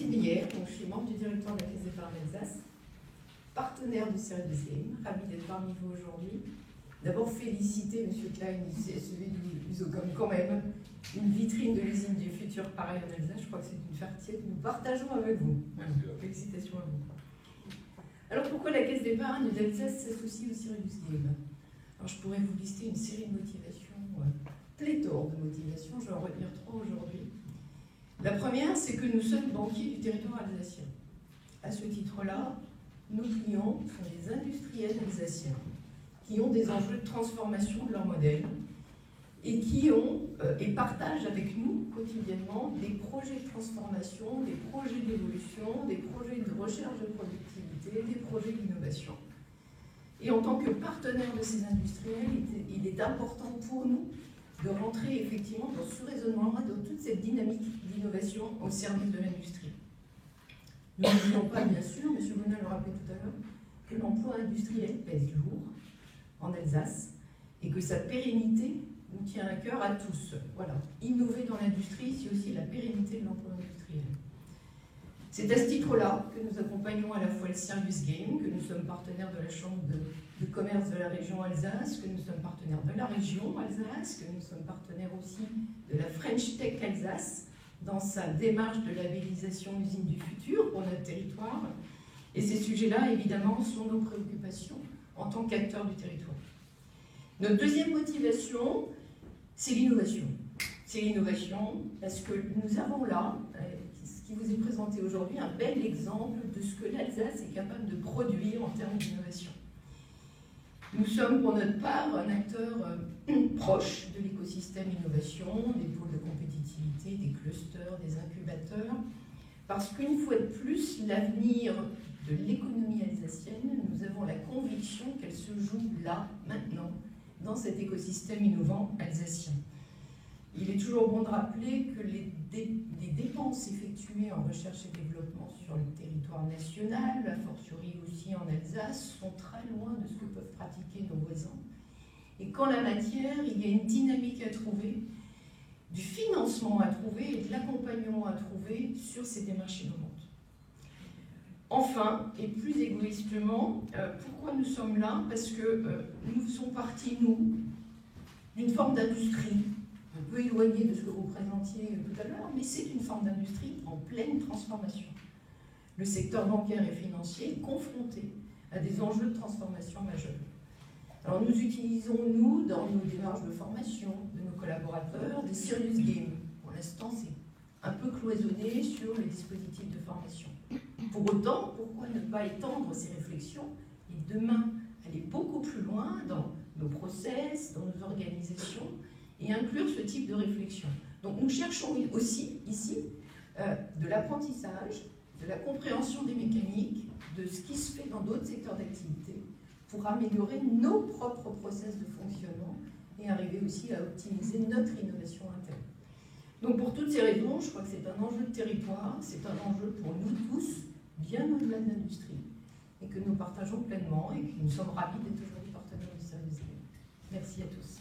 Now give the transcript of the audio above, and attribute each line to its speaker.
Speaker 1: Brière, donc je suis membre du directoire de la Caisse d'épargne Alsace, partenaire du Serious Game, ravi d'être parmi vous aujourd'hui. D'abord féliciter M. Klein du CSEV d'Usocom, quand même, une vitrine de l'usine du futur pareil en Alsace, je crois que c'est une fierté que nous partageons avec vous. Voilà. Félicitations à vous. Alors pourquoi la Caisse d'épargne d'Alsace s'associe au Serious Game? Alors je pourrais vous lister une série de motivations, pléthore de motivations, je vais en retenir 3 aujourd'hui. La première, c'est que nous sommes banquiers du territoire alsacien. À ce titre-là, nos clients sont des industriels alsaciens qui ont des enjeux de transformation de leur modèle et qui ont et partagent avec nous quotidiennement des projets de transformation, des projets d'évolution, des projets de recherche de productivité, des projets d'innovation. Et en tant que partenaire de ces industriels, il est important pour nous de rentrer effectivement dans ce raisonnement-là, dans toute cette dynamique d'innovation au service de l'industrie. Nous n'oublions pas, bien sûr, M. Bonin le rappelait tout à l'heure, que l'emploi industriel pèse lourd en Alsace et que sa pérennité nous tient à cœur à tous. Voilà. Innover dans l'industrie, c'est aussi la pérennité de l'emploi industriel. C'est à ce titre-là que nous accompagnons à la fois le Serious Game, que nous sommes partenaires de la Chambre de commerce de la région Alsace, que nous sommes partenaires de la région Alsace, que nous sommes partenaires aussi de la French Tech Alsace, dans sa démarche de labellisation usine du futur pour notre territoire. Et ces sujets-là, évidemment, sont nos préoccupations en tant qu'acteurs du territoire. Notre deuxième motivation, c'est l'innovation. C'est l'innovation parce que nous avons là, ce qui vous est présenté aujourd'hui, un bel exemple de ce que l'Alsace est capable de produire en termes d'innovation. Nous sommes pour notre part un acteur proche de l'écosystème innovation, des pôles de compétitivité, des clusters, des incubateurs, parce qu'une fois de plus, l'avenir de l'économie alsacienne, nous avons la conviction qu'elle se joue là, maintenant, dans cet écosystème innovant alsacien. Il est toujours bon de rappeler que les dépenses effectuées en recherche et développement sur le territoire national, a fortiori aussi en Alsace, sont très loin de ce que peuvent pratiquer nos voisins. Et qu'en la matière, il y a une dynamique à trouver, du financement à trouver et de l'accompagnement à trouver sur ces démarches innovantes. Enfin, et plus égoïstement, pourquoi nous sommes là? Parce que nous faisons partie, nous, d'une forme d'industrie, un peu éloignée de ce que vous présentiez tout à l'heure, mais c'est une forme d'industrie en pleine transformation. Le secteur bancaire et financier est confronté à des enjeux de transformation majeurs. Alors nous utilisons, nous, dans nos démarches de formation de nos collaborateurs, des serious games. Pour l'instant, c'est un peu cloisonné sur les dispositifs de formation. Pour autant, pourquoi ne pas étendre ces réflexions et demain aller beaucoup plus loin dans nos process, dans nos organisations et inclure ce type de réflexion. Donc nous cherchons aussi ici de l'apprentissage, de la compréhension des mécaniques, de ce qui se fait dans d'autres secteurs d'activité pour améliorer nos propres process de fonctionnement et arriver aussi à optimiser notre innovation interne. Donc pour toutes ces raisons, je crois que c'est un enjeu de territoire, c'est un enjeu pour nous tous, bien au-delà de l'industrie, et que nous partageons pleinement et que nous sommes ravis d'être aujourd'hui partenaires du Serious Game. Merci à tous.